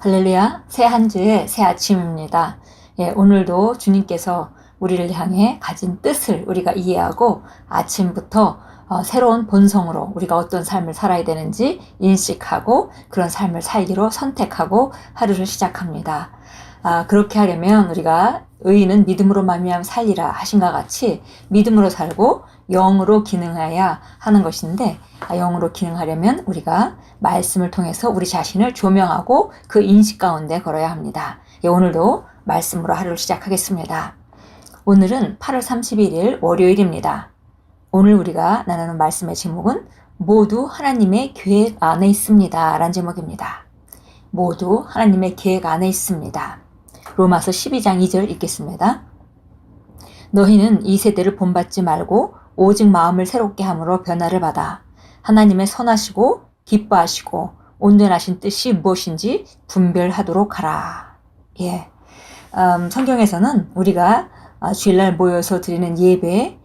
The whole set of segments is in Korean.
할렐루야, 새 한 주의 새 아침입니다. 오늘도 주님께서 우리를 향해 가진 뜻을 우리가 이해하고 아침부터 새로운 본성으로 우리가 어떤 삶을 살아야 되는지 인식하고 그런 삶을 살기로 선택하고 하루를 시작합니다. 그렇게 하려면 우리가 의인은 믿음으로 말미암아 살리라 하신과 같이 믿음으로 살고 영으로 기능해야 하는 것인데, 영으로 기능하려면 우리가 말씀을 통해서 우리 자신을 조명하고 그 인식 가운데 걸어야 합니다. 오늘도 말씀으로 하루를 시작하겠습니다. 오늘은 8월 31일 월요일입니다. 오늘 우리가 나누는 말씀의 제목은 모두 하나님의 계획 안에 있습니다 라는 제목입니다. 모두 하나님의 계획 안에 있습니다. 로마서 12장 2절 읽겠습니다. 너희는 이 세대를 본받지 말고 오직 마음을 새롭게 함으로 변화를 받아 하나님의 선하시고 기뻐하시고 온전하신 뜻이 무엇인지 분별하도록 하라. 성경에서는 우리가 주일날 모여서 드리는 예배,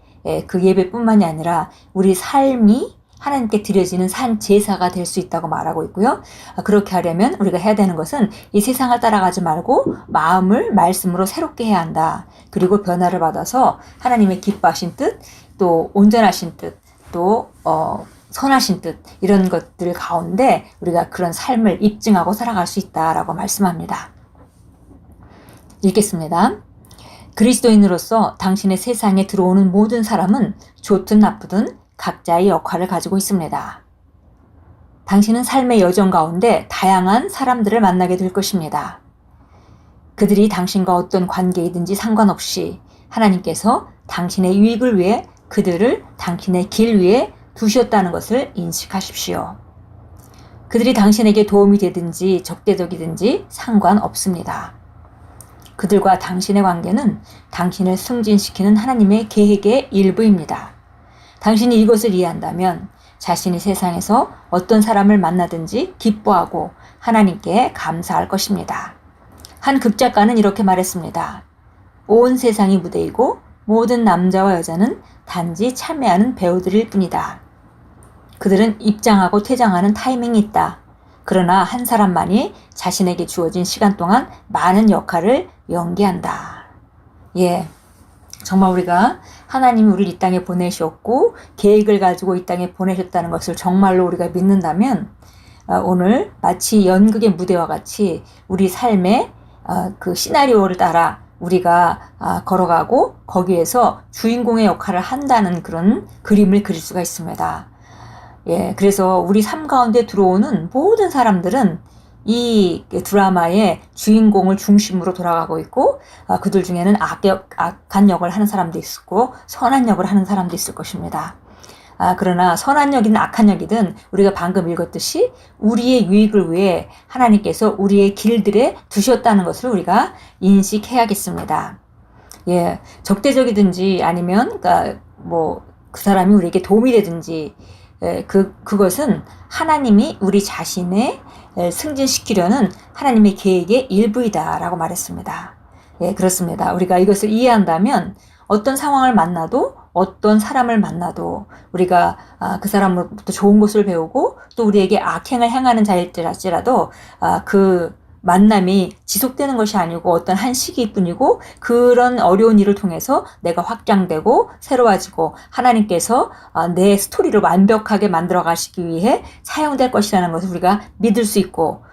그 예배뿐만이 아니라 우리 삶이 하나님께 드려지는 산 제사가 될 수 있다고 말하고 있고요. 그렇게 하려면 우리가 해야 되는 것은 이 세상을 따라가지 말고 마음을 말씀으로 새롭게 해야 한다. 그리고 변화를 받아서 하나님의 기뻐하신 뜻, 또 온전하신 뜻, 또 선하신 뜻, 이런 것들 가운데 우리가 그런 삶을 입증하고 살아갈 수 있다라고 말씀합니다. 읽겠습니다. 그리스도인으로서 당신의 세상에 들어오는 모든 사람은 좋든 나쁘든 각자의 역할을 가지고 있습니다. 당신은 삶의 여정 가운데 다양한 사람들을 만나게 될 것입니다. 그들이 당신과 어떤 관계이든지 상관없이 하나님께서 당신의 유익을 위해 그들을 당신의 길 위에 두셨다는 것을 인식하십시오. 그들이 당신에게 도움이 되든지 적대적이든지 상관없습니다. 그들과 당신의 관계는 당신을 승진시키는 하나님의 계획의 일부입니다. 당신이 이것을 이해한다면 자신이 세상에서 어떤 사람을 만나든지 기뻐하고 하나님께 감사할 것입니다. 한 극작가는 이렇게 말했습니다. 온 세상이 무대이고 모든 남자와 여자는 단지 참여하는 배우들일 뿐이다. 그들은 입장하고 퇴장하는 타이밍이 있다. 그러나 한 사람만이 자신에게 주어진 시간 동안 많은 역할을 연기한다. 정말 우리가 하나님이 우리를 이 땅에 보내셨고 계획을 가지고 이 땅에 보내셨다는 것을 정말로 우리가 믿는다면 오늘 마치 연극의 무대와 같이 우리 삶의 그 시나리오를 따라 우리가 걸어가고 거기에서 주인공의 역할을 한다는 그런 그림을 그릴 수가 있습니다. 그래서 우리 삶 가운데 들어오는 모든 사람들은 이 드라마의 주인공을 중심으로 돌아가고 있고 그들 중에는 악한 역을 하는 사람도 있고 선한 역을 하는 사람도 있을 것입니다. 그러나 선한 역이든 악한 역이든 우리가 방금 읽었듯이 우리의 유익을 위해 하나님께서 우리의 길들에 두셨다는 것을 우리가 인식해야겠습니다. 적대적이든지 아니면 그 사람이 우리에게 도움이 되든지 그것은 하나님이 우리 자신의 승진시키려는 하나님의 계획의 일부이다라고 말했습니다. 그렇습니다. 우리가 이것을 이해한다면 어떤 상황을 만나도 어떤 사람을 만나도 우리가 그 사람으로부터 좋은 것을 배우고 또 우리에게 악행을 행하는 자일지라도 그 만남이 지속되는 것이 아니고 어떤 한 시기뿐이고 그런 어려운 일을 통해서 내가 확장되고 새로워지고 하나님께서 내 스토리를 완벽하게 만들어 가시기 위해 사용될 것이라는 것을 우리가 믿을 수 있고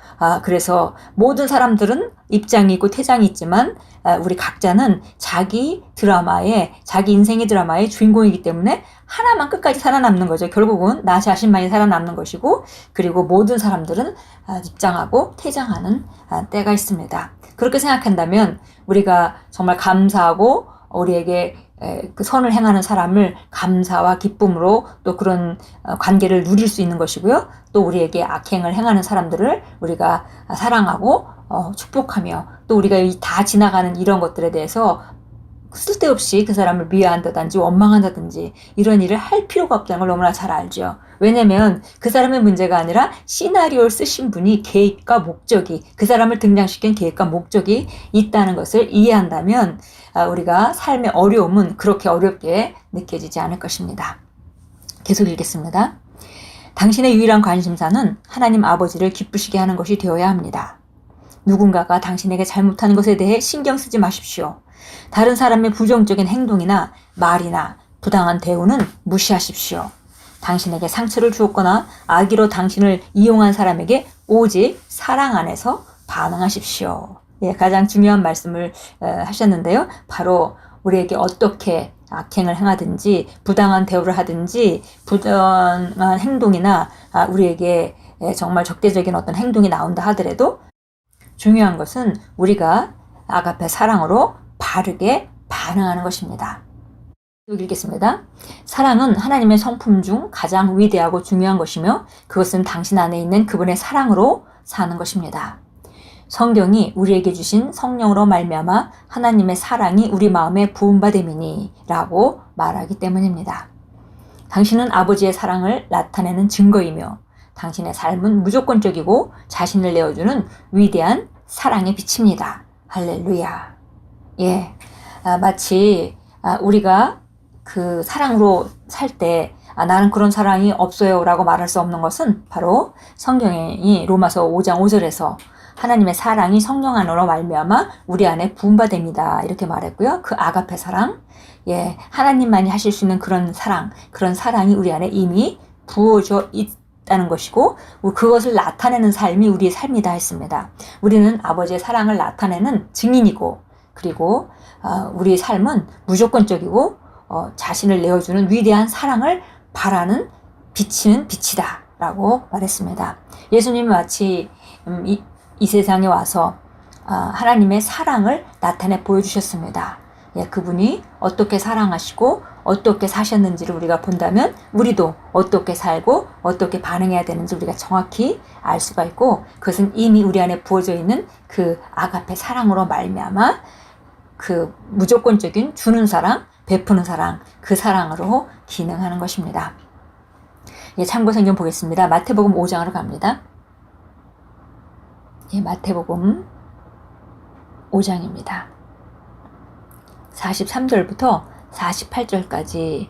그래서 모든 사람들은 입장이 있고 퇴장이 있지만 우리 각자는 자기 인생의 드라마의 주인공이기 때문에 하나만 끝까지 살아남는 거죠. 결국은 나 자신만이 살아남는 것이고 그리고 모든 사람들은 입장하고 퇴장하는 때가 있습니다. 그렇게 생각한다면 우리가 정말 감사하고 우리에게 그 선을 행하는 사람을 감사와 기쁨으로 또 그런 관계를 누릴 수 있는 것이고요. 또 우리에게 악행을 행하는 사람들을 우리가 사랑하고 축복하며 또 우리가 다 지나가는 이런 것들에 대해서 쓸데없이 그 사람을 미워한다든지 원망한다든지 이런 일을 할 필요가 없다는 걸 너무나 잘 알죠. 왜냐면 그 사람의 문제가 아니라 시나리오를 쓰신 분이 계획과 목적이 그 사람을 등장시킨 계획과 목적이 있다는 것을 이해한다면 우리가 삶의 어려움은 그렇게 어렵게 느껴지지 않을 것입니다. 계속 읽겠습니다. 당신의 유일한 관심사는 하나님 아버지를 기쁘시게 하는 것이 되어야 합니다. 누군가가 당신에게 잘못한 것에 대해 신경 쓰지 마십시오. 다른 사람의 부정적인 행동이나 말이나 부당한 대우는 무시하십시오. 당신에게 상처를 주었거나 악의로 당신을 이용한 사람에게 오직 사랑 안에서 반응하십시오. 예, 가장 중요한 말씀을 하셨는데요. 바로 우리에게 어떻게 악행을 행하든지 부당한 대우를 하든지 부당한 행동이나 우리에게 정말 적대적인 어떤 행동이 나온다 하더라도 중요한 것은 우리가 아가페 사랑으로 바르게 반응하는 것입니다. 읽겠습니다. 사랑은 하나님의 성품 중 가장 위대하고 중요한 것이며 그것은 당신 안에 있는 그분의 사랑으로 사는 것입니다. 성경이 우리에게 주신 성령으로 말미암아 하나님의 사랑이 우리 마음에 부음받음이니 라고 말하기 때문입니다. 당신은 아버지의 사랑을 나타내는 증거이며 당신의 삶은 무조건적이고 자신을 내어주는 위대한 사랑의 빛입니다. 할렐루야. 예, 마치 우리가 그 사랑으로 살 때 나는 그런 사랑이 없어요 라고 말할 수 없는 것은 바로 성경이 로마서 5장 5절에서 하나님의 사랑이 성령 안으로 말미암아 우리 안에 부음받음이다 이렇게 말했고요. 그 아가페 사랑, 예, 하나님만이 하실 수 있는 그런 사랑이 우리 안에 이미 부어져 있다는 것이고 그것을 나타내는 삶이 우리의 삶이다 했습니다. 우리는 아버지의 사랑을 나타내는 증인이고 그리고 우리의 삶은 무조건적이고 자신을 내어주는 위대한 사랑을 바라는 비치는 빛이다 라고 말했습니다. 예수님이 마치 이 세상에 와서 하나님의 사랑을 나타내 보여주셨습니다. 예, 그분이 어떻게 사랑하시고 어떻게 사셨는지를 우리가 본다면 우리도 어떻게 살고 어떻게 반응해야 되는지 우리가 정확히 알 수가 있고 그것은 이미 우리 안에 부어져 있는 그 아가페 사랑으로 말미암아 그 무조건적인 주는 사랑, 베푸는 사랑, 그 사랑으로 기능하는 것입니다. 예, 참고 성경 보겠습니다. 마태복음 5장으로 갑니다. 예, 마태복음 5장입니다. 43절부터 48절까지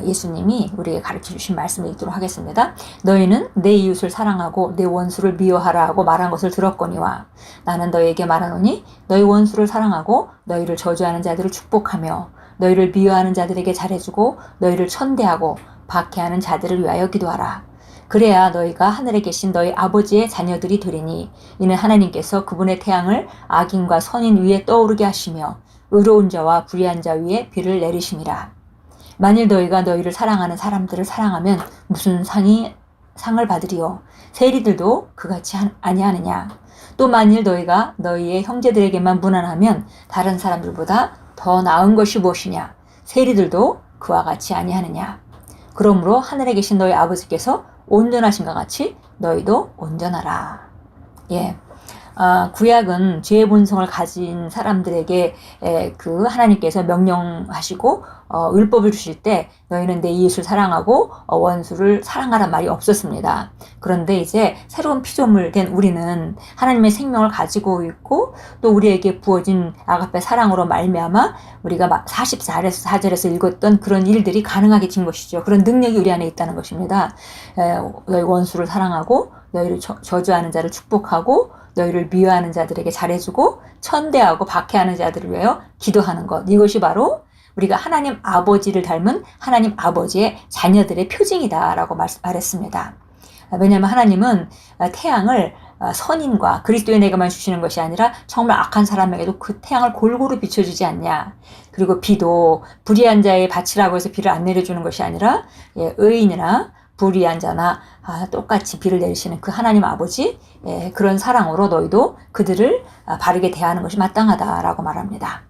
예수님이 우리에게 가르쳐 주신 말씀을 읽도록 하겠습니다. 너희는 내 이웃을 사랑하고 내 원수를 미워하라 하고 말한 것을 들었거니와 나는 너희에게 말하노니 너희 원수를 사랑하고 너희를 저주하는 자들을 축복하며 너희를 미워하는 자들에게 잘해주고 너희를 천대하고 박해하는 자들을 위하여 기도하라. 그래야 너희가 하늘에 계신 너희 아버지의 자녀들이 되리니 이는 하나님께서 그분의 태양을 악인과 선인 위에 떠오르게 하시며 의로운 자와 불의한 자 위에 비를 내리심이라. 만일 너희가 너희를 사랑하는 사람들을 사랑하면 무슨 상을 받으리요? 세리들도 그같이 아니하느냐? 또 만일 너희가 너희의 형제들에게만 무난하면 다른 사람들보다 더 나은 것이 무엇이냐? 세리들도 그와 같이 아니하느냐? 그러므로 하늘에 계신 너희 아버지께서 온전하신 것 같이 너희도 온전하라. 예. 구약은 죄의 본성을 가진 사람들에게 그 하나님께서 명령하시고 율법을 주실 때 너희는 내 이웃을 사랑하고 원수를 사랑하란 말이 없었습니다. 그런데 이제 새로운 피조물 된 우리는 하나님의 생명을 가지고 있고 또 우리에게 부어진 아가페 사랑으로 말미암아 우리가 44절에서 읽었던 그런 일들이 가능하게 된 것이죠. 그런 능력이 우리 안에 있다는 것입니다. 너희 원수를 사랑하고 너희를 저주하는 자를 축복하고 너희를 미워하는 자들에게 잘해주고 천대하고 박해하는 자들을 위하여 기도하는 것. 이것이 바로 우리가 하나님 아버지를 닮은 하나님 아버지의 자녀들의 표징이다라고 말했습니다. 왜냐하면 하나님은 태양을 선인과 그리스도인에게만 주시는 것이 아니라 정말 악한 사람에게도 그 태양을 골고루 비춰주지 않냐. 그리고 비도 불의한 자의 밭이라고 해서 비를 안 내려주는 것이 아니라 의인이나 불의한 자나 똑같이 비를 내리시는 그 하나님 아버지 그런 사랑으로 너희도 그들을 바르게 대하는 것이 마땅하다라고 말합니다.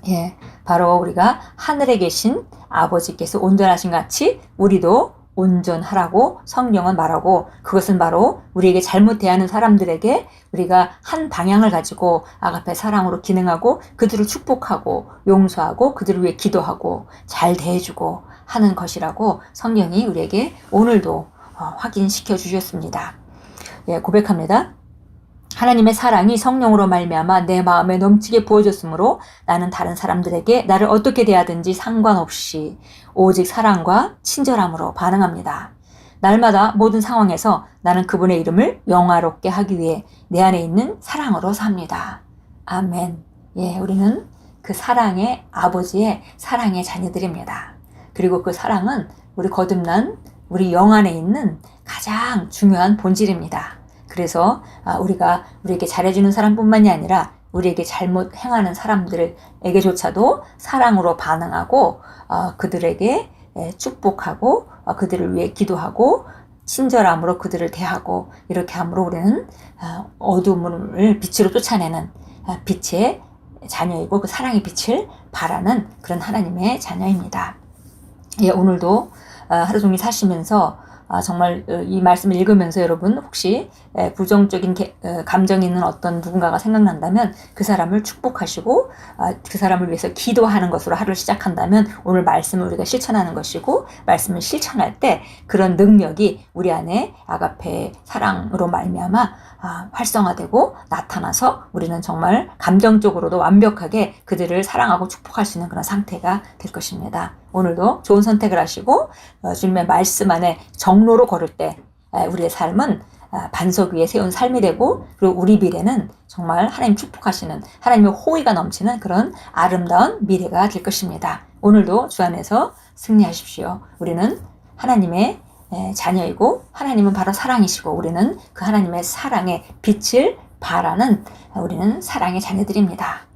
예, 바로 우리가 하늘에 계신 아버지께서 온전하신 같이 우리도 온전하라고 성경은 말하고 그것은 바로 우리에게 잘못 대하는 사람들에게 우리가 한 방향을 가지고 아가페 사랑으로 기능하고 그들을 축복하고 용서하고 그들을 위해 기도하고 잘 대해주고 하는 것이라고 성경이 우리에게 오늘도 확인시켜 주셨습니다. 예, 고백합니다. 하나님의 사랑이 성령으로 말미암아 내 마음에 넘치게 부어졌으므로 나는 다른 사람들에게 나를 어떻게 대하든지 상관없이 오직 사랑과 친절함으로 반응합니다. 날마다 모든 상황에서 나는 그분의 이름을 영화롭게 하기 위해 내 안에 있는 사랑으로 삽니다. 아멘. 예, 우리는 그 사랑의 아버지의 사랑의 자녀들입니다. 그리고 그 사랑은 우리 거듭난 우리 영 안에 있는 가장 중요한 본질입니다. 그래서 우리가 우리에게 잘해주는 사람뿐만이 아니라 우리에게 잘못 행하는 사람들에게조차도 사랑으로 반응하고 그들에게 축복하고 그들을 위해 기도하고 친절함으로 그들을 대하고 이렇게 함으로 우리는 어둠을 빛으로 쫓아내는 빛의 자녀이고 그 사랑의 빛을 바라는 그런 하나님의 자녀입니다. 예, 오늘도 하루 종일 사시면서 정말 이 말씀을 읽으면서 여러분 혹시 부정적인 감정이 있는 어떤 누군가가 생각난다면 그 사람을 축복하시고 그 사람을 위해서 기도하는 것으로 하루를 시작한다면 오늘 말씀을 우리가 실천하는 것이고 말씀을 실천할 때 그런 능력이 우리 안에 아가페 사랑으로 말미암아 활성화되고 나타나서 우리는 정말 감정적으로도 완벽하게 그들을 사랑하고 축복할 수 있는 그런 상태가 될 것입니다. 오늘도 좋은 선택을 하시고 주님의 말씀 안에 정로로 걸을 때 우리의 삶은 반석 위에 세운 삶이 되고 그리고 우리 미래는 정말 하나님 축복하시는 하나님의 호의가 넘치는 그런 아름다운 미래가 될 것입니다. 오늘도 주 안에서 승리하십시오. 우리는 하나님의 자녀이고 하나님은 바로 사랑이시고 우리는 그 하나님의 사랑의 빛을 바라는 우리는 사랑의 자녀들입니다.